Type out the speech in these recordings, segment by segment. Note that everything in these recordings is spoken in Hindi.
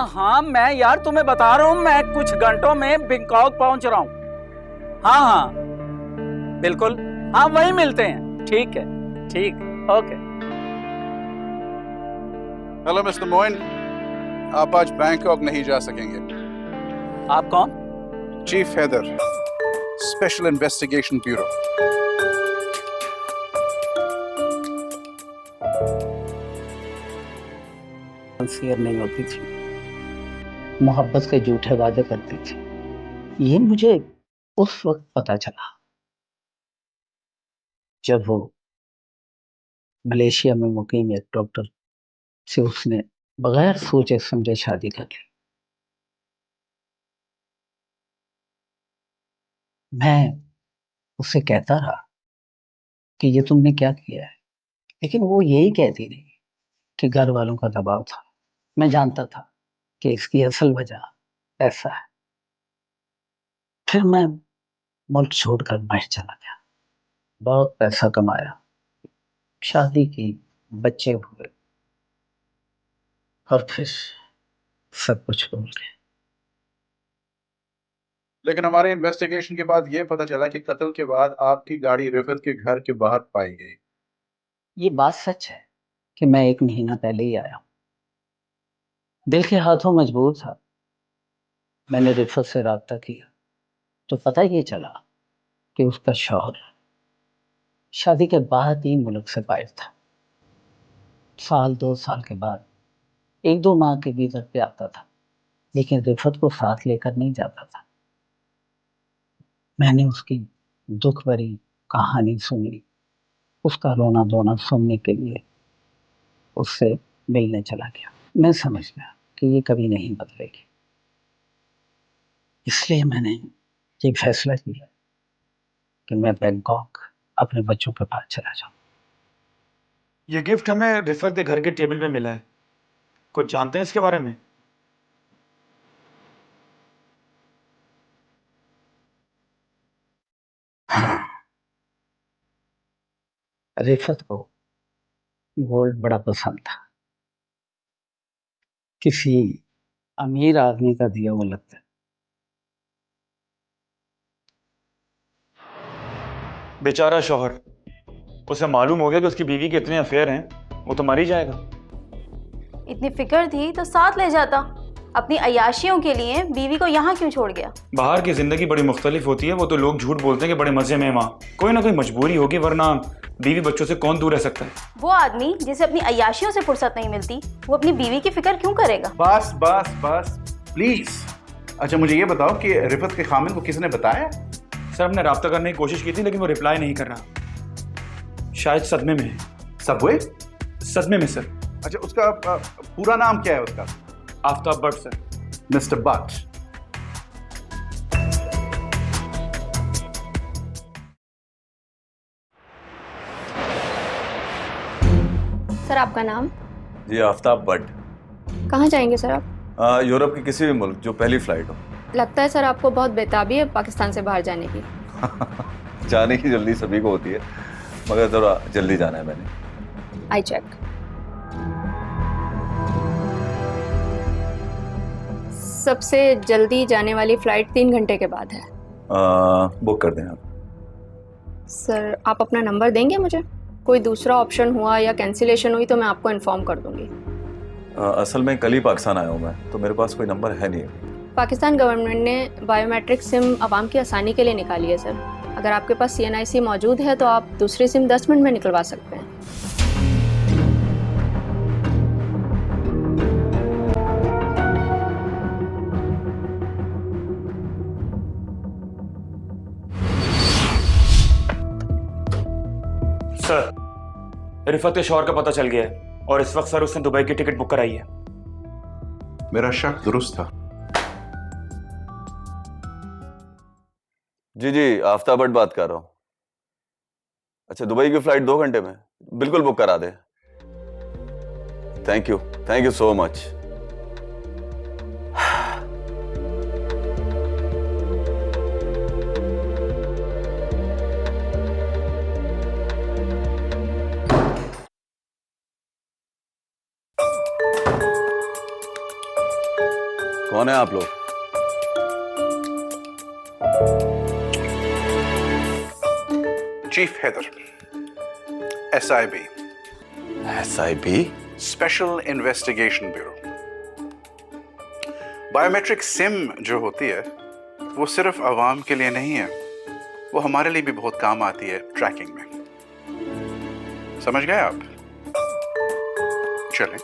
हाँ हाँ, मैं यार तुम्हें बता रहा हूँ, मैं कुछ घंटों में बैंकॉक पहुंच रहा हूँ। हाँ हाँ बिल्कुल, हाँ वहीं मिलते हैं। ठीक है, ठीक, ओके। हेलो मिस्टर मोइन, आप आज बैंकॉक नहीं जा सकेंगे। आप कौन? Chief Haider, special investigation bureau. Sincere नहीं होती थी, मोहब्बत के झूठे वादे करती थी। ये मुझे उस वक्त पता चला जब वो मलेशिया में मुकीम एक डॉक्टर से उसने बगैर सोचे समझे शादी कर ली। मैं उससे कहता रहा कि ये तुमने क्या किया है, लेकिन वो यही कहती रही कि घर वालों का दबाव था। मैं जानता था कि इसकी असल वजह ऐसा है। फिर मैं मुल्क छोड़कर बाहर चला गया, बहुत पैसा कमाया, शादी की, बच्चे हुए, और फिर सब कुछ भूल गए। लेकिन हमारे इन्वेस्टिगेशन के बाद यह पता चला कि कत्ल के बाद आपकी गाड़ी रिफत के घर के बाहर पाई गई। ये बात सच है कि मैं 1 महीना पहले ही आया हूं। दिल के हाथों मजबूर था। मैंने रिफत से राब्ता किया तो पता ये चला कि उसका शौहर शादी के बाद ही मुल्क से बाहर था। 1-2 साल के बाद 1-2 माह के भीतर पे आता था, लेकिन रिफत को साथ लेकर नहीं जाता था। मैंने उसकी दुख भरी कहानी सुनी, उसका रोना धोना सुनने के लिए उससे मिलने चला गया। मैं समझ गया कि ये कभी नहीं बदलेगी, इसलिए मैंने ये फैसला किया कि मैं बैंकॉक अपने बच्चों के पास चला जाऊं। ये गिफ्ट हमें रिफत के घर के टेबल पे मिला है। कुछ जानते हैं इसके बारे में? रिफत को गोल्ड बड़ा पसंद था, किसी अमीर आदमी का दिया हुआ लगता है। बेचारा शौहर, उसे मालूम हो गया कि उसकी बीवी के इतने अफेयर हैं, वो तो मर ही जाएगा। इतनी फिक्र थी तो साथ ले जाता। अपनी अय्याशियों के लिए बीवी को यहाँ क्यों छोड़ गया? बाहर की जिंदगी बड़ी मुख्तलिफ होती है। वो तो लोग झूठ बोलते हैं कि बड़े मजे में है वहाँ। कोई ना कोई मजबूरी होगी, वरना बीवी बच्चों से कौन दूर रह सकता है? वो आदमी जिसे अपनी अय्याशियों से फुर्सत नहीं मिलती, वो अपनी बीवी की फिक्र क्यों करेगा? बस बस बस प्लीज। अच्छा मुझे ये बताओ कि रिफत के खामिन को किसने बताया? सर, हमने राब्ता करने की कोशिश की थी, लेकिन वो रिप्लाई नहीं कर रहा। शायद सदमे में है। सबवे? सदमे में सर। अच्छा उसका पूरा नाम क्या है उसका? Aftab Bhatt sir. Mister Bhatt, sir आपका नाम? जी आफ्ताब भट्ट। कहाँ जाएंगे सर आप? यूरोप के किसी भी मुल्क जो पहली फ्लाइट हो। लगता है सर आपको बहुत बेताबी है पाकिस्तान से बाहर जाने की। जाने की जल्दी सभी को होती है, मगर थोड़ा जल्दी जाना है मैंने। I check. सबसे जल्दी जाने वाली फ्लाइट 3 घंटे के बाद है। बुक कर दें आप। सर आप अपना नंबर देंगे मुझे? कोई दूसरा ऑप्शन हुआ या कैंसिलेशन हुई तो मैं आपको इन्फॉर्म कर दूंगी। असल में कल ही पाकिस्तान आया हूँ मैं, तो मेरे पास कोई नंबर है नहीं। पाकिस्तान गवर्नमेंट ने बायोमेट्रिक सिम आवाम की आसानी के लिए निकाली है सर। अगर आपके पास CNIC मौजूद है तो आप दूसरी सिम 10 मिनट में निकलवा सकते हैं। सर, रिफत के शौहर का पता चल गया है और इस वक्त सर उसने दुबई की टिकट बुक कराई है। मेरा शक दुरुस्त था। जी आफ्ताब भट्ट बात कर रहा हूँ। अच्छा, दुबई की फ्लाइट 2 घंटे में? बिल्कुल बुक करा दे। Thank you so much. कौन है आप लोग? Chief Haider, SIB, SIB? Special investigation bureau. Biometric sim जो होती है वो सिर्फ आवाम के लिए नहीं है, वो हमारे लिए भी बहुत काम आती है ट्रैकिंग में। समझ गए आप? चलें।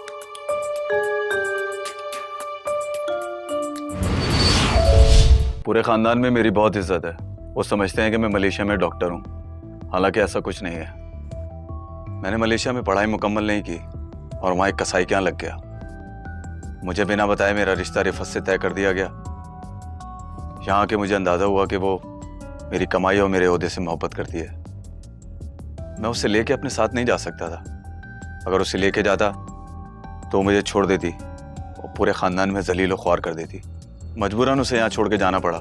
पूरे खानदान में मेरी बहुत इज्जत है। वो समझते हैं कि मैं मलेशिया में डॉक्टर हूँ, हालांकि ऐसा कुछ नहीं है। मैंने मलेशिया में पढ़ाई मुकम्मल नहीं की और वहाँ एक कसाई के यहाँ लग गया। मुझे बिना बताए मेरा रिश्ता रिफत से तय कर दिया गया। यहाँ आके मुझे अंदाजा हुआ कि वो मेरी कमाई और मेरे ओहदे से मोहब्बत करती है। मैं उसे लेके अपने साथ नहीं जा सकता था। अगर उसे लेके जाता तो मुझे छोड़ देती और पूरे खानदान में जलील और ख्वार कर देती। मजबूरन उसे यहाँ छोड़ के जाना पड़ा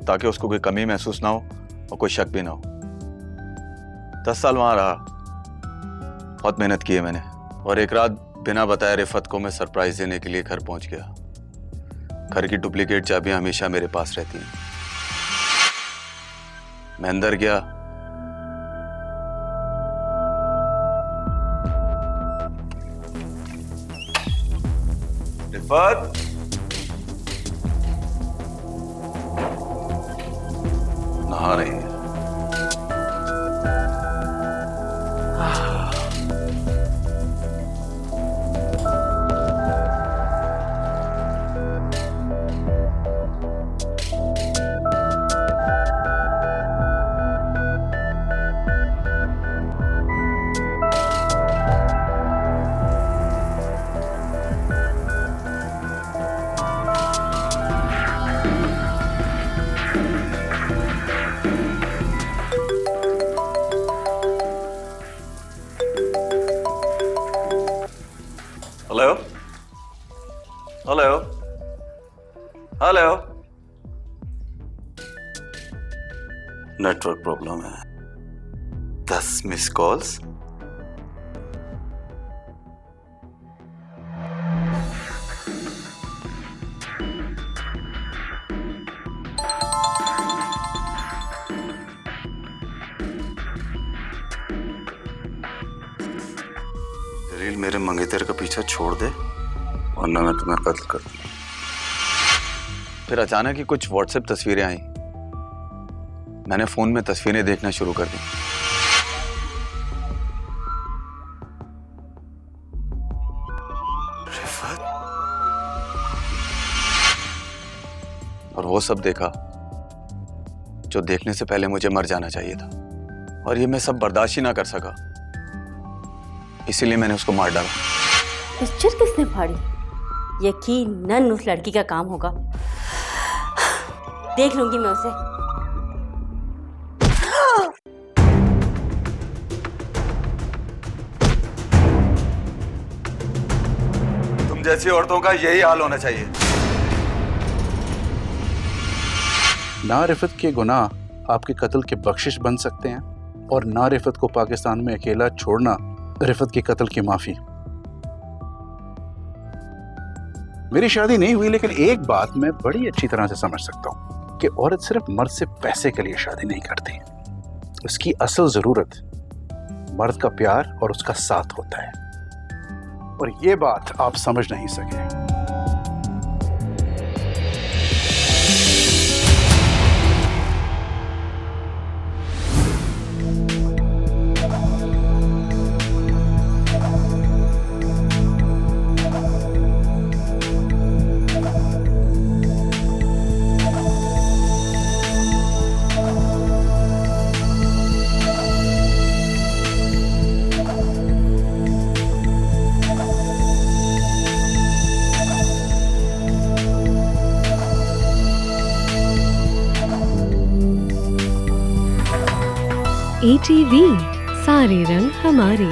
ताकि उसको कोई कमी महसूस ना हो और कोई शक भी ना हो। 10 साल वहाँ रहा, बहुत मेहनत की है मैंने, और एक रात बिना बताए रिफत को मैं सरप्राइज देने के लिए घर पहुंच गया। घर की डुप्लीकेट चाबियां हमेशा मेरे पास रहती हैं। मैं अंदर गया, रिफत, नहा रही है। Hello hello hello, network problem है। 10 मिस कॉल्स। जलील, मेरे मंगेतर का पीछा छोड़ दे वरना मैं तुम्हें कत्ल कर दूंगा। फिर अचानक ही कुछ व्हाट्सएप तस्वीरें आई। मैंने फोन में तस्वीरें देखना शुरू कर दी। रिफत, और वो सब देखा जो देखने से पहले मुझे मर जाना चाहिए था, और ये मैं सब बर्दाश्त ही ना कर सका। इसीलिए मैंने उसको मार डाला। पिक्चर किसने फाड़ी? यकीनन उस लड़की का काम होगा। देख लूंगी मैं उसे। तुम जैसी औरतों का यही हाल होना चाहिए। ना रिफत के गुनाह आपके कत्ल के बख्शिश बन सकते हैं, और ना रिफत को पाकिस्तान में अकेला छोड़ना रिफत के कत्ल की माफी। मेरी शादी नहीं हुई, लेकिन एक बात मैं बड़ी अच्छी तरह से समझ सकता हूं कि औरत सिर्फ मर्द से पैसे के लिए शादी नहीं करती। उसकी असल जरूरत मर्द का प्यार और उसका साथ होता है, और ये बात आप समझ नहीं सके। ETV, सारे रंग हमारे।